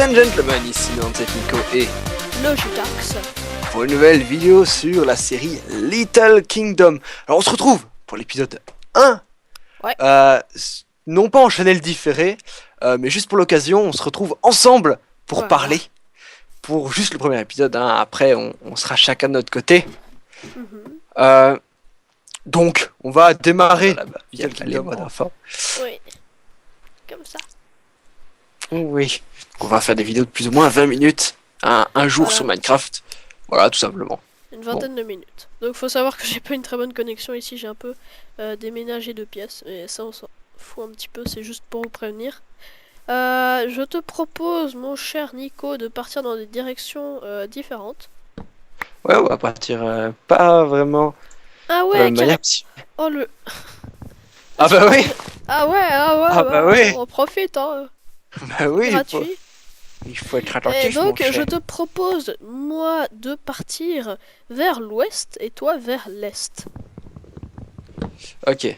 and gentlemen, ici Nantes Nico et Logitax. pour une nouvelle vidéo sur la série Little Kingdom. Alors on se retrouve pour l'épisode 1. Ouais. Non pas en channel différé, mais juste pour l'occasion, on se retrouve ensemble pour Voilà. parler. Pour juste le premier épisode, hein. Après on sera chacun de notre côté. Donc on va démarrer via les modes info. Oui. Comme ça. Oui. On va faire des vidéos de plus ou moins 20 minutes, un jour Voilà. sur Minecraft. Voilà, tout simplement. Une vingtaine de minutes. Donc faut savoir que j'ai pas une très bonne connexion ici, j'ai un peu déménagé de pièces. Mais ça on s'en fout un petit peu, c'est juste pour vous prévenir. Je te propose, mon cher Nico, de partir dans des directions différentes. Ouais, on va partir pas vraiment Ah de ouais, la même manière. Oh le... Ah bah oui. Ah ouais, Ah bah oui. on profite, hein. Bah oui, Gratuit. il faut être Et attentif, donc, mon cher. je te propose, moi, de partir vers l'ouest et toi vers l'est. Ok.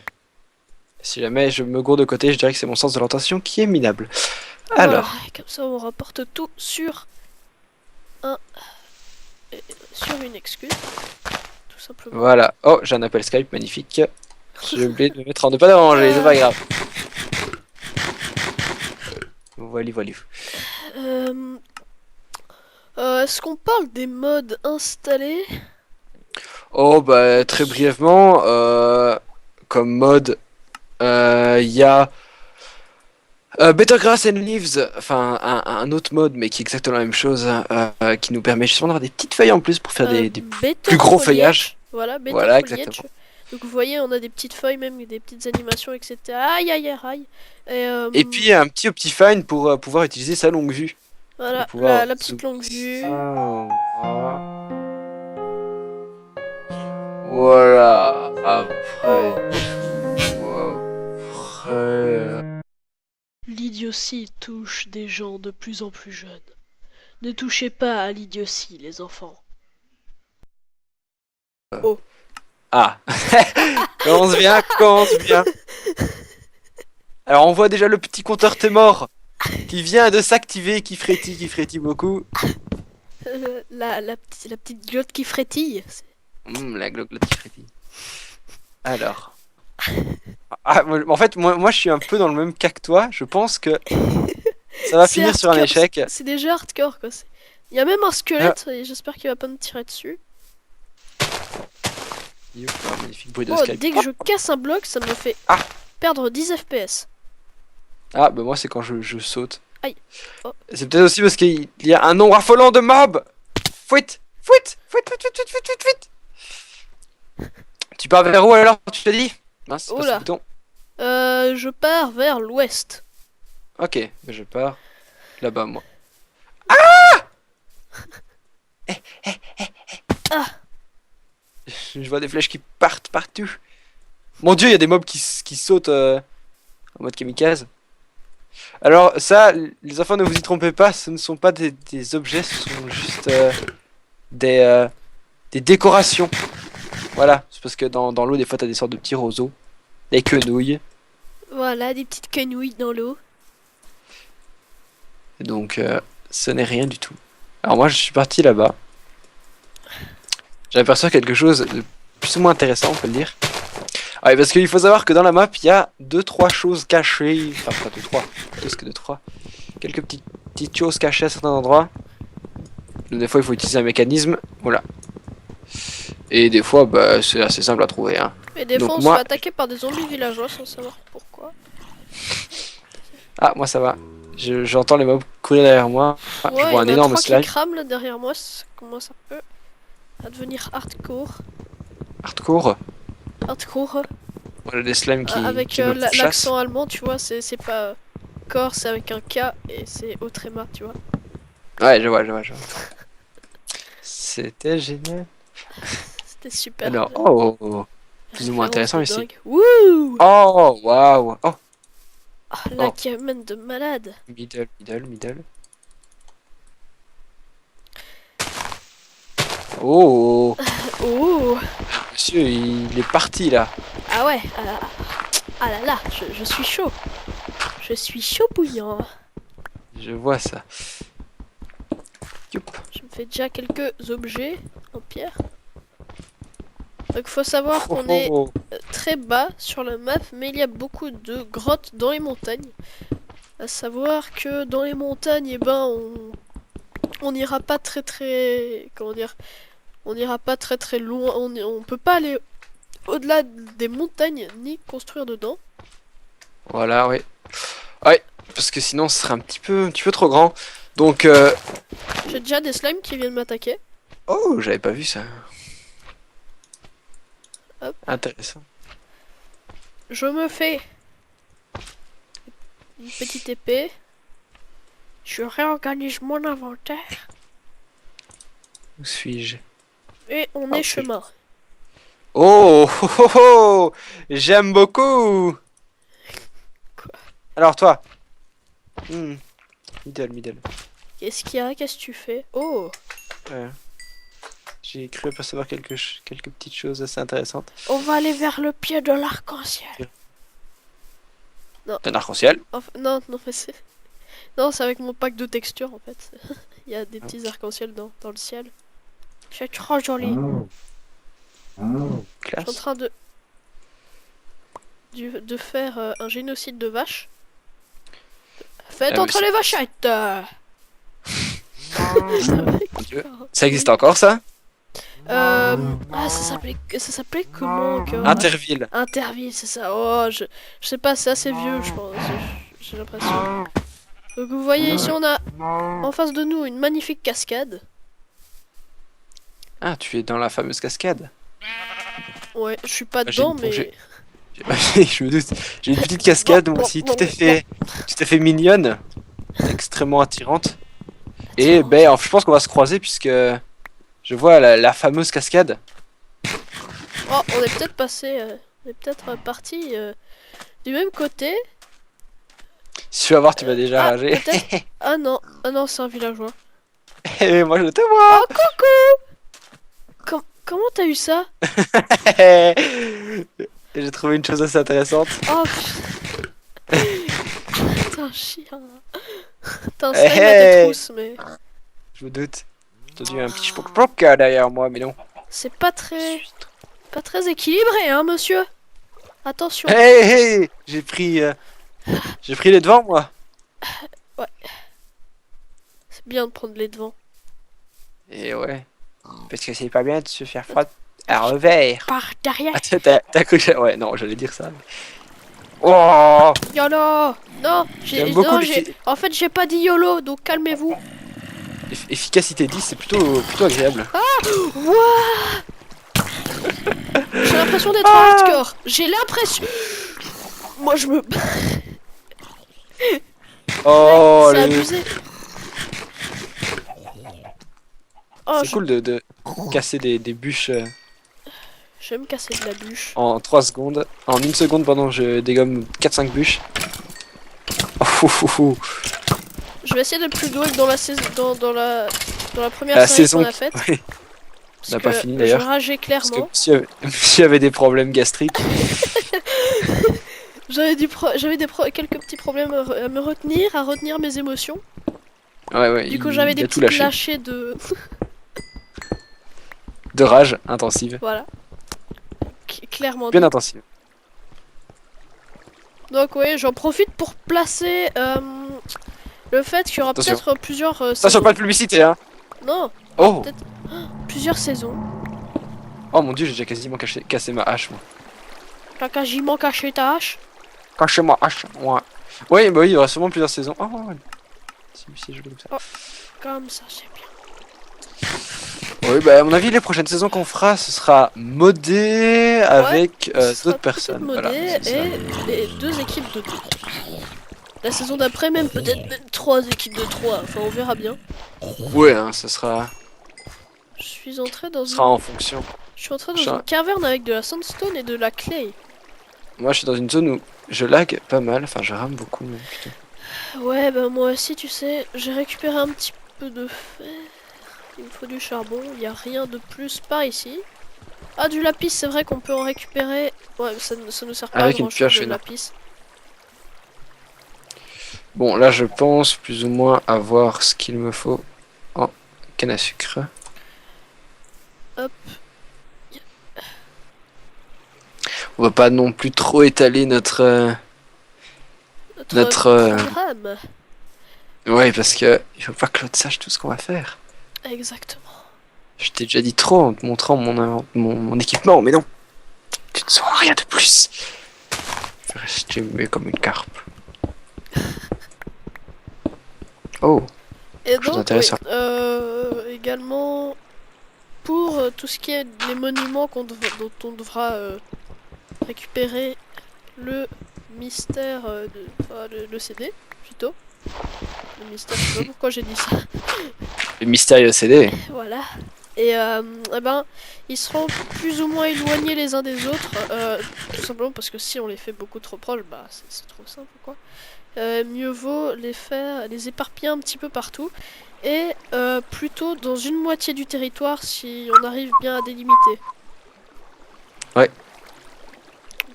Si jamais je me gourde de côté, je dirais que c'est mon sens de l'orientation qui est minable. Alors, Voilà, comme ça, on rapporte tout sur sur une excuse, tout simplement. voilà. Oh, j'ai un appel Skype magnifique. J'ai oublié de me mettre en ne pas déranger, c'est pas grave. Voilà, voilà. Est-ce qu'on parle des modes installés? Oh, bah, très brièvement, comme mode, il y a Better Grass and Leaves, enfin un autre mode, mais qui est exactement la même chose, qui nous permet justement d'avoir des petites feuilles en plus pour faire des Better plus gros foliage. feuillages. Voilà, better Voilà, foliage. exactement. Donc vous voyez, on a des petites feuilles, même des petites animations, etc. Aïe, aïe, aïe, aïe. Et puis un petit Optifine pour pouvoir utiliser sa longue vue. voilà, pour pouvoir la petite longue vue. Voilà. Oh. Après... L'idiotie touche des gens de plus en plus jeunes. Ne touchez pas à l'idiotie, les enfants. Ah. Commence bien, commence bien. Alors on voit déjà le petit compteur t'es mort qui vient de s'activer, qui frétille beaucoup. La petite glotte qui frétille. La glotte qui frétille. Alors. En fait, moi je suis un peu dans le même cas que toi. Je pense que ça va C'est finir sur un hardcore, échec. C'est déjà hardcore, quoi. Il y a même un squelette, et j'espère qu'il va pas me tirer dessus. Magnifique bruit de Oh, Skype. dès que je casse un bloc, ça me fait perdre 10 FPS. Ah, bah moi c'est quand je saute. Aïe. Oh. C'est peut-être aussi parce qu'il y a un nombre affolant de mobs. Fuite. Tu pars vers où alors, tu te dis? Mince, c'est pas ce Oula. bouton. Je pars vers l'ouest. Ok, bah je pars là-bas moi. Ah. Je vois des flèches qui partent partout. Mon dieu, il y a des mobs qui sautent en mode kamikaze. Alors ça, les enfants, ne vous y trompez pas, ce ne sont pas des objets, ce sont juste des décorations. Voilà, c'est parce que dans l'eau, des fois, t'as des sortes de petits roseaux, des quenouilles. Voilà, des petites quenouilles dans l'eau. Donc, ce n'est rien du tout. Alors moi, je suis parti là-bas. J'aperçois quelque chose de plus ou moins intéressant, on peut le dire. Ah oui, parce qu'il faut savoir que dans la map, il y a 2-3 choses cachées. Enfin, pas 2-3, plus que 2-3. Quelques petites choses cachées à certains endroits. Donc, des fois, il faut utiliser un mécanisme. Voilà. Et des fois, bah, c'est assez simple à trouver. Hein. Et des Donc, fois, on se fait attaquer par des zombies villageois sans savoir pourquoi. Ah, moi ça va. J'entends les mobs courir derrière moi. Ah, Ouais, je vois un il y en a énorme 3 slime. qui crament là derrière moi, ça commence un peu à devenir hardcore. Hardcore. Hardcore. Voilà des slimes qui Avec me chassent. l'accent allemand, tu vois, c'est pas corps, c'est avec un K et c'est au tréma, tu vois. Ouais, je vois. C'était génial. C'était super. Alors, oh, plus ou moins intéressant ici. Dingue. Wouh! Oh, waouh. Oh, Ah, la gamme de malade. middle. Oh, Oh! monsieur, il est parti là. Ah ouais, ah là là, je suis chaud. Je suis chaud bouillant. Je vois ça. fait déjà quelques objets en pierre. Donc faut savoir qu'on est très bas sur la map, mais il y a beaucoup de grottes dans les montagnes. À savoir que dans les montagnes, eh ben, on n'ira pas très, comment dire, on n'ira pas très loin. On peut pas aller au-delà des montagnes ni construire dedans. Voilà, oui. Ouais, parce que sinon ce serait un petit peu trop grand. Donc, J'ai déjà des slimes qui viennent m'attaquer. oh, j'avais pas vu ça. Hop. Intéressant. Je me fais une petite épée. Je réorganise mon inventaire. Où suis-je? Et on Ah, est ok. chemin. Oh, oh, oh, oh, j'aime beaucoup. Quoi? Alors toi. Middle. Qu'est-ce qu'il y a? Qu'est-ce que tu fais? Oh! Ouais. J'ai cru apercevoir quelques petites choses assez intéressantes. On va aller vers le pied de l'arc-en-ciel. T'as un arc-en-ciel? Non, mais c'est... Non, c'est avec mon pack de textures, en fait. Il y a des petits arcs-en-ciel dans le ciel. C'est trop joli. Je suis en Classe. train de faire un génocide de vaches. Faites Ah, mais entre les vachettes! Mon Dieu. Ça existe encore ça? Ah, ça s'appelait comment que... Interville. Interville, c'est ça. Oh, je sais pas, c'est assez vieux, je pense. J'ai l'impression. Donc vous voyez ici, on a en face de nous une magnifique cascade. Ah, tu es dans la fameuse cascade. Ouais, je suis pas Ah, dedans, j'ai- mais... Je me doute. J'ai une petite cascade moi aussi, tout à fait mignonne, extrêmement attirante. Et ben, je pense qu'on va se croiser puisque je vois la fameuse cascade. Oh, on est peut-être passé... on est peut-être parti du même côté. Si tu vas voir, tu vas déjà rager. peut-être... Ah non, c'est un villageois. Et moi je te vois. Oh, coucou! Comment t'as eu ça? J'ai trouvé une chose assez intéressante. Oh, t'es un chien. T'as un slime à tes trousses, mais... Je me doute. J'ai entendu un petit chpouk derrière moi, mais non. C'est pas très équilibré, hein, monsieur? Attention. Hey, j'ai pris les devants, moi. C'est bien de prendre les devants. Et ouais. Parce que c'est pas bien de se faire froid à revers. Par derrière. Attends, t'as cru que ouais, non, j'allais dire ça. Mais... Oh, YOLO! Non, j'aime beaucoup en fait, j'ai pas dit YOLO, donc calmez-vous. efficacité 10, c'est plutôt agréable. Wouah! J'ai l'impression d'être en hardcore. J'ai l'impression... Moi, je me... Oh, c'est abusé. Oh, c'est cool de casser des bûches je vais me casser de la bûche. en 3 secondes. En 1 seconde, pardon, je dégomme 4-5 bûches. Oh, Je vais essayer d'être plus doué que dans la saison, dans la première la série saison qu'on a faite. ouais. Parce n'a pas que fini, d'ailleurs. Je rageais Parce que clairement. monsieur avait des problèmes gastriques. J'avais quelques petits problèmes à me retenir, à retenir mes émotions. Ouais, Du coup, il j'avais a des tout petites lâché. lâchées de... De rage intensive. Voilà. Clairement Bien dit. intensive. Donc oui, j'en profite pour placer le fait qu'il y aura Attention. peut-être plusieurs Attention, saisons. pas de publicité, hein. Non, Oh, plusieurs saisons. oh mon dieu, j'ai déjà quasiment cassé ma hache, moi. T'as quasiment caché ta hache. Caché ma hache, ouais. Oui, bah oui, il y aura sûrement plusieurs saisons. Oh, ouais. Si, je veux comme ça. Comme ça, c'est bien. Oui, bah à mon avis, les prochaines saisons qu'on fera, ce sera modé avec Ce sera d'autres personnes. modé Voilà, c'est ça. et les 2 équipes de 2. La saison d'après, même peut-être même 3 équipes de 3. Enfin, on verra bien. Ouais, hein, ce sera Je suis entré dans en fonction. Je suis entré dans une caverne avec de la sandstone et de la clay. Moi, je suis dans une zone où je lag pas mal. Enfin, je rame beaucoup, même, putain. Ouais, bah moi aussi, tu sais, j'ai récupéré un petit peu de fer. Il me faut du charbon, il n'y a rien de plus par ici. Ah, du lapis, c'est vrai qu'on peut en récupérer. Ouais, ça nous sert pas Avec à une grand chose pioche, de non. lapis. Bon, là, je pense plus ou moins avoir ce qu'il me faut en canne à sucre. Hop. On va pas non plus trop étaler notre programme. ouais, parce que il faut pas que l'autre sache tout ce qu'on va faire. Exactement. Je t'ai déjà dit trop en te montrant mon équipement, mais non. Tu ne sauras rien de plus. Je vais rester muet comme une carpe. Oh, Et chose donc, intéressante. également, pour tout ce qui est les monuments dont on devra récupérer le mystère, le CD, plutôt. Le mystère, je sais pas pourquoi j'ai dit ça. Le mystérieux CD. Voilà. Et eh ben, ils seront plus ou moins éloignés les uns des autres, tout simplement parce que si on les fait beaucoup trop proches, bah c'est trop simple quoi. Mieux vaut les éparpiller un petit peu partout, et plutôt dans une moitié du territoire si on arrive bien à délimiter. Ouais.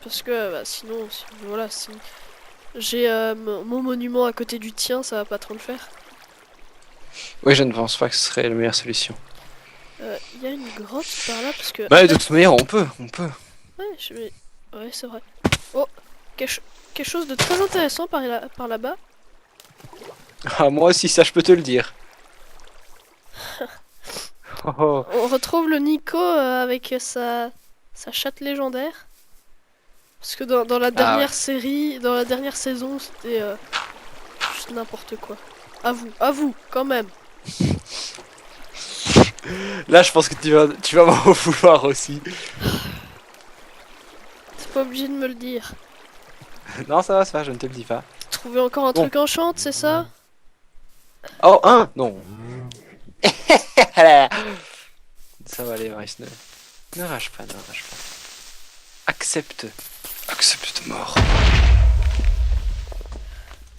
Parce que bah, sinon, voilà, si j'ai mon monument à côté du tien, ça va pas trop le faire. Oui, je ne pense pas que ce serait la meilleure solution. Il y a une grotte par là parce que. Bah, en de fait- toute manière, on peut. Ouais, ouais, c'est vrai. Oh, quelque chose de très intéressant par là-bas. Ah, moi aussi, ça, je peux te le dire. Oh, oh. On retrouve le Nico avec sa chatte légendaire. Parce que dans la Ah, ouais. dernière série, dans la dernière saison, c'était juste n'importe quoi. À vous, quand même. Là, je pense que tu vas m'en vouloir aussi. T'es pas obligé de me le dire. Non, ça va, je ne te le dis pas. T'as trouvé encore un Bon. truc enchant, c'est ça? Oh, un. Non. Ça va aller, Maurice. Ne rage pas. Accepte. Accepte mort.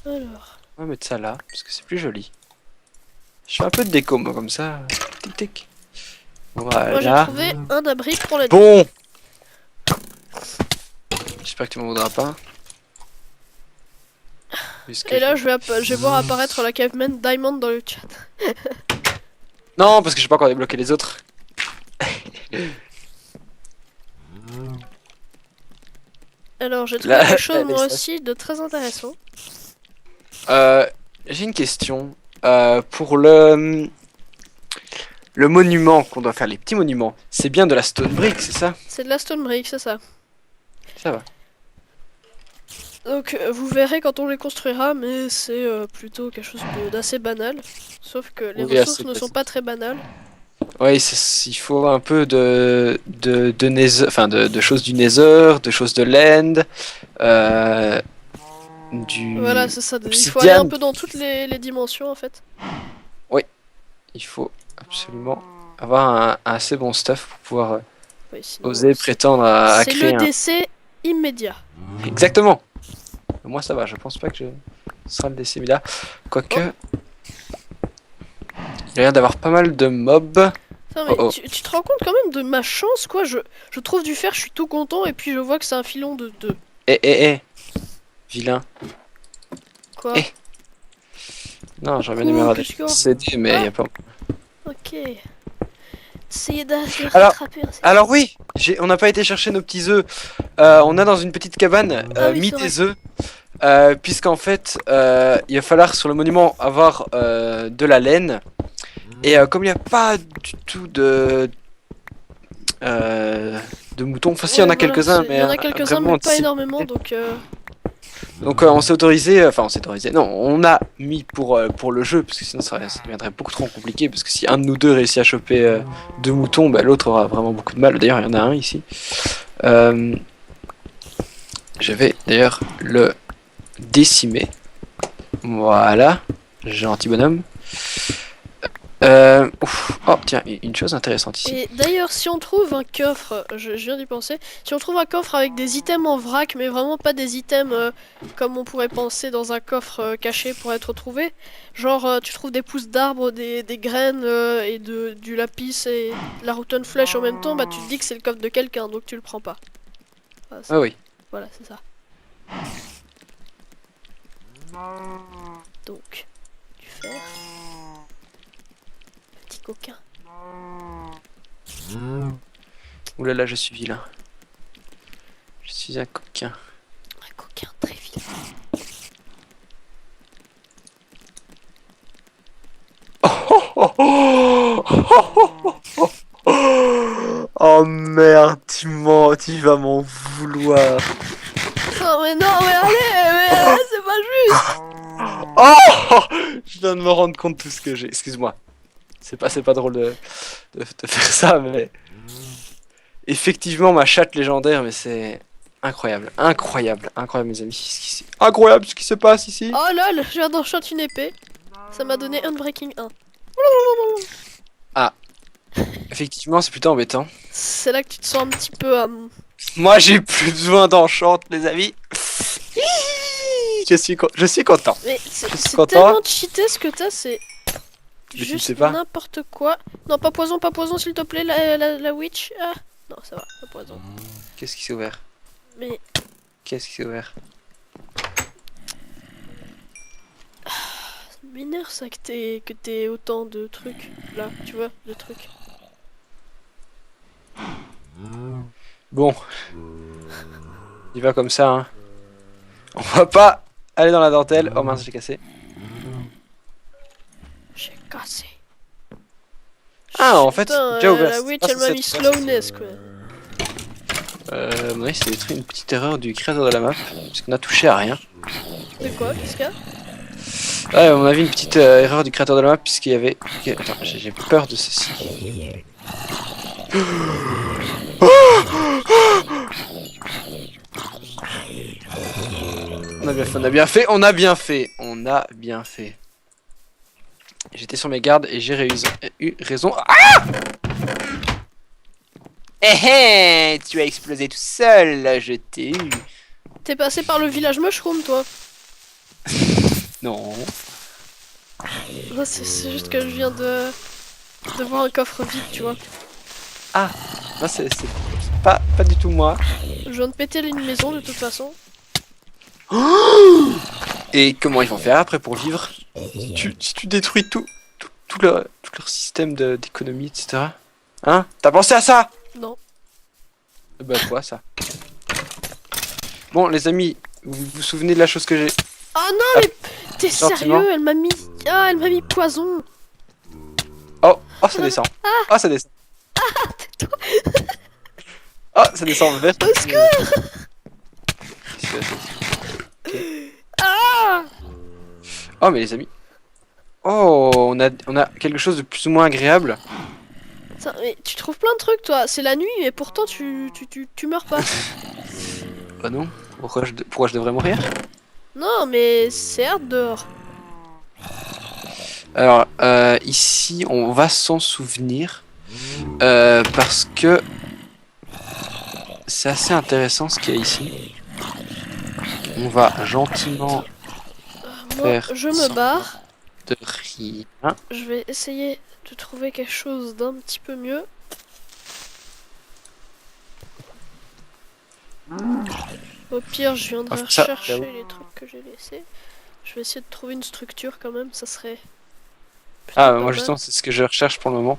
Alors. On va mettre ça là, parce que c'est plus joli. Je fais un peu de déco, moi, comme ça. Tic tic. Moi j'ai Voilà. trouvé un abri pour la nuit. Bon. J'espère que tu m'en voudras pas. Puisque Et là je vais voir apparaître la caveman Diamond dans le chat. Non, parce que j'ai pas encore débloqué les autres. Alors j'ai trouvé Là, quelque chose elle est moi sage. aussi de très intéressant. J'ai une question. Pour le monument qu'on doit faire, les petits monuments, c'est bien de la stone brick, c'est ça? C'est de la stone brick, c'est ça. Ça va. Donc vous verrez quand on les construira, mais c'est plutôt quelque chose d'assez banal. Sauf que les Oui, ressources assez ne sont facile. pas très banales. Oui, il faut un peu de nether, enfin de choses du nether, de choses de l'end, Voilà, du c'est ça. Il faut aller un obsidian. peu dans toutes les dimensions en fait. Il faut absolument avoir un assez bon stuff pour pouvoir Oui, sinon, oser prétendre à c'est créer le un. décès immédiat. Exactement. Moi ça va, je pense pas que ce sera le décès, mais là, quoique, il y a l'air d'avoir pas mal de mobs. Putain, mais Oh, oh. tu te rends compte quand même de ma chance quoi. Je trouve du fer, je suis tout content, et puis je vois que c'est un filon de 2. Eh, vilain. Quoi? Eh. Non, j'aurais bien aimé avoir des Qu'est-ce qu'il y a? CD, mais il y a pas. Ok. Essayez de Alors- rattraper. Alors oui, on n'a pas été chercher nos petits œufs. On a dans une petite cabane Ah oui, mis c'est vrai. des œufs. Puisqu'en fait, il va falloir sur le monument avoir de la laine. Et comme il n'y a pas du tout de moutons, enfin si, il y en a Ouais, voilà, quelques-uns, il mais y en a quelques-uns, vraiment mais pas si- énormément, donc Donc on s'est autorisé, non, on a mis pour le jeu, parce que sinon ça deviendrait beaucoup trop compliqué, parce que si un de nous deux réussit à choper deux moutons, bah, l'autre aura vraiment beaucoup de mal. D'ailleurs, il y en a un ici. Je vais d'ailleurs le décimer. Voilà, gentil bonhomme. Oh tiens, une chose intéressante ici. Et d'ailleurs, si on trouve un coffre, je viens d'y penser, si on trouve un coffre avec des items en vrac, mais vraiment pas des items comme on pourrait penser dans un coffre caché pour être retrouvé, genre tu trouves des pousses d'arbres, des graines et du lapis et de la rotten flèche en même temps, bah tu te dis que c'est le coffre de quelqu'un, donc tu le prends pas. Ah oui. Voilà, c'est ça. Donc, du fer. coquin. Ouh là là, je suis vilain. Je suis un coquin. Un coquin très vilain. Oh merde, tu vas m'en vouloir. Non mais allez, c'est pas juste. Oh, je viens de me rendre compte de tout ce que j'ai. Excuse-moi. C'est pas drôle de faire ça, mais effectivement ma chatte légendaire, mais c'est incroyable, incroyable, incroyable mes amis. Incroyable ce qui se passe ici. Oh lol, je viens d'enchant une épée. Ça m'a donné Unbreaking 1. Effectivement, c'est plutôt embêtant. C'est là que tu te sens un petit peu... Moi, j'ai plus besoin d'enchant, les amis. Je suis content. Mais Je c'est suis content. tellement cheaté ce que t'as, c'est Mais tu juste sais pas. n'importe quoi. Non, pas poison, s'il te plaît, la witch. Ah, non, ça va, pas poison. Qu'est-ce qui s'est ouvert? Mais Qu'est-ce qui s'est ouvert? ça m'énerve ça que t'aies autant de trucs là, tu vois, de trucs. Bon. Il va comme ça, hein. On va pas aller dans la dentelle. Oh mince, j'ai cassé. J'ai cassé. Ah, en fait, Putain, c'est déjà ouvert. la C'est witch pas elle m'a censé mis être- slowness quoi. Oui, c'est une petite erreur du créateur de la map. Parce qu'on a touché à rien. De quoi, qu'est-ce qu'il y a? Ouais, on a vu une petite erreur du créateur de la map puisqu'il y avait... Attends, j'ai peur de ceci. On a bien fait, on a bien fait, on a bien fait, on a bien fait. J'étais sur mes gardes et j'ai eu raison. Ah! Eh, tu as explosé tout seul, je t'ai eu. T'es passé par le village mushroom toi. Non. Non, c'est juste que je viens de voir un coffre vide, tu vois. Non, c'est pas du tout moi. Je viens de péter une maison de toute façon. Et comment ils vont faire après pour vivre si tu détruis tout leur système d'économie, etc. Hein? T'as pensé à ça? Non. Bah quoi ça? Bon les amis, vous vous souvenez de la chose que j'ai... Ah non, mais t'es gentiment. sérieux? Elle m'a mis... Ah, elle m'a mis poison. Oh ça descend. Oh ça descend. Oh ça descend vert. Au secours. Ah! Oh mais les amis. Oh on a quelque chose de plus ou moins agréable. Attends, mais tu trouves plein de trucs toi. C'est la nuit, mais pourtant tu meurs pas. Bah non. Pourquoi je devrais mourir? Non, mais c'est hard dehors. Alors ici on va s'en souvenir parce que c'est assez intéressant ce qu'il y a ici. On va gentiment Moi, faire je me semblant barre. de rien. Je vais essayer de trouver quelque chose d'un petit peu mieux. Au pire, je viendrai Ah, ça, chercher là-haut. les trucs que j'ai laissés. Je vais essayer de trouver une structure quand même, ça serait... plutôt Ah pas moi mal. justement c'est ce que je recherche pour le moment.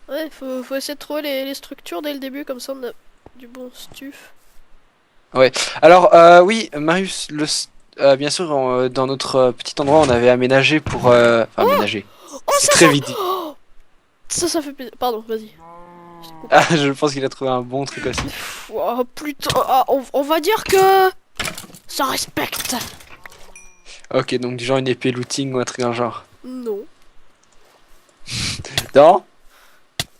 Ouais, faut essayer de trouver les structures dès le début, comme ça on a du bon stuff. Alors oui Marius, bien sûr dans notre petit endroit on avait aménagé pour... Enfin aménagé. Oh, C'est très vite. Oh ça fait plaisir. Pardon, vas-y. Je te coupe. Ah je pense qu'il a trouvé un bon truc aussi. Oh, putain, ah, on va dire que... ça respecte. Ok donc du genre une épée looting ou un truc dans le genre. Non. Non?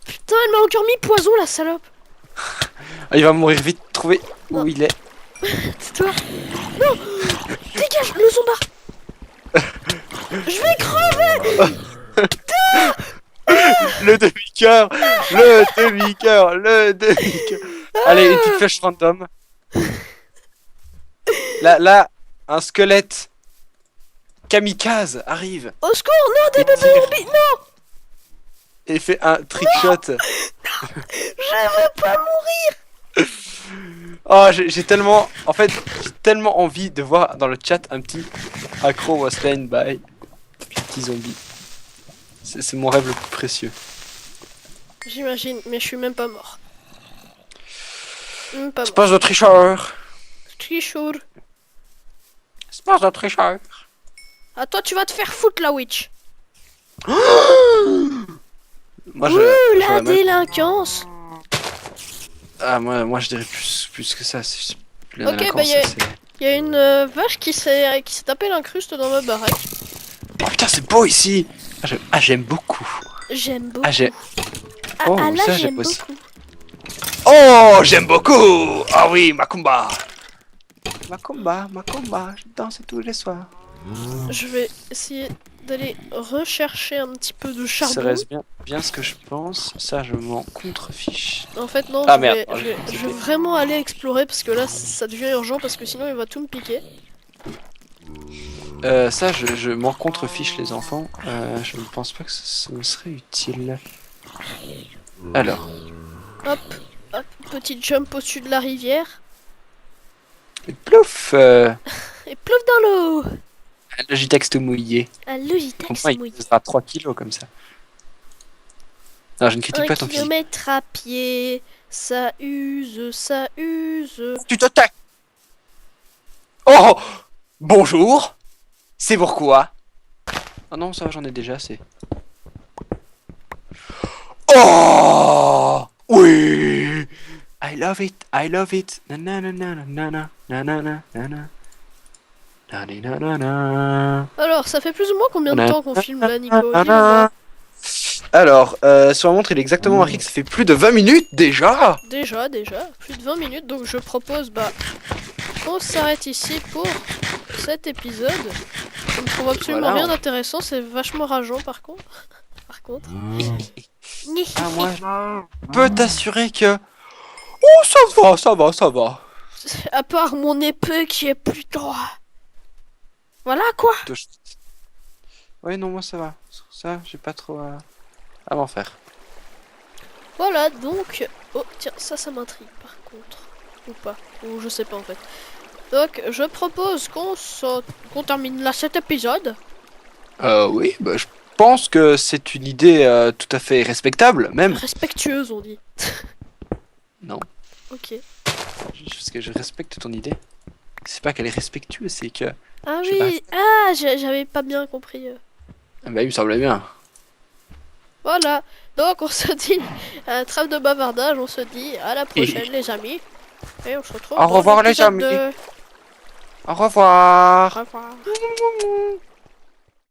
Putain, elle m'a encore mis poison, la salope. Ah, il va mourir vite, trouver où Non. il est. C'est toi. Non. Dégage, le zombard. Je vais crever. Le demi-cœur! Le demi-cœur! Le demi-cœur! Allez, une petite flèche random. Là, un squelette kamikaze arrive Au secours, non, des et bébés tire zombies. Non, et fait un trick shot. je veux pas mourir. Oh, j'ai tellement... En fait, j'ai tellement envie de voir dans le chat un petit accro was slain by petit zombie. C'est mon rêve le plus précieux. J'imagine, mais je suis même pas mort. Même pas mort. Espèce de tricheur. Trichour. Espèce de tricheur. Ah, toi, tu vas te faire foutre, la witch. Moi, Ouh, la j'aurais même- délinquance. Ah, moi, je dirais plus que ça. C'est la Ok, délinquance, bah, c'est- Il y a une vache qui s'est tapé l'incruste dans ma baraque. Oh putain, c'est beau ici. J'aime beaucoup. J'aime beaucoup. Ah, j'ai... Ah, Oh, ah, là, ça, j'aime j'aime aussi. beaucoup. Oh, j'aime beaucoup. Ah oui, Macumba. Macumba, je danse tous les soirs. Je vais essayer d'aller rechercher un petit peu de Ça charbon. reste bien ce que je pense. Ça, je m'en contrefiche. En fait, non, Ah, je, merde. vais, je vais vraiment aller explorer parce que là, ça devient urgent parce que sinon, il va tout me piquer. Ça, je m'en contrefiche, les enfants. Je ne pense pas que ça me serait utile. Alors, Hop, hop, petit jump au-dessus de la rivière. plouf. Et plouf dans l'eau. Un Logitech tout mouillé. Un Logitech Pour moi, il mouillé. pesera 3 kilos comme ça. Non, je ne critique Un pas ton physique. kilomètre à pied, ça use, ça use. Tu te taques. Oh, bonjour. C'est pourquoi. Ah non, ça va, j'en ai déjà assez. Oh, oui. I love it, I love it. Na na na na na na na na na na na. Na na na na. Alors, ça fait plus ou moins combien de Na temps qu'on na filme là, na Nico? na Dis-le na. moi. Alors, sur la montre, il est exactement marqué que ça fait plus de 20 minutes déjà. Déjà, plus de 20 minutes, donc je propose qu'on s'arrête ici pour cet épisode. Je ne trouve absolument Voilà. rien d'intéressant, c'est vachement rageant par contre. Par contre. Ah, moi, je peux t'assurer que... Oh, ça va. À part mon épée qui est plutôt... Voilà quoi. Ouais, non, moi ça va. Ça, j'ai pas trop à m'en faire. Voilà, donc... Oh, tiens, ça m'intrigue par contre. Ou pas. Ou je sais pas en fait. Donc, je propose qu'on termine là cet épisode. Oui, bah, je pense que c'est une idée tout à fait respectable, même. Respectueuse, on dit. Non, Ok. parce que je respecte ton idée. C'est pas qu'elle est respectueuse, c'est que... Ah Je sais oui, ah, j'avais pas bien compris. Ah bah, il me semblait bien. Voilà, donc on se dit, trêve de bavardage, on se dit à la prochaine les amis. Et on se retrouve Au dans revoir, les l'épisode amis. 2. Au revoir. Au revoir.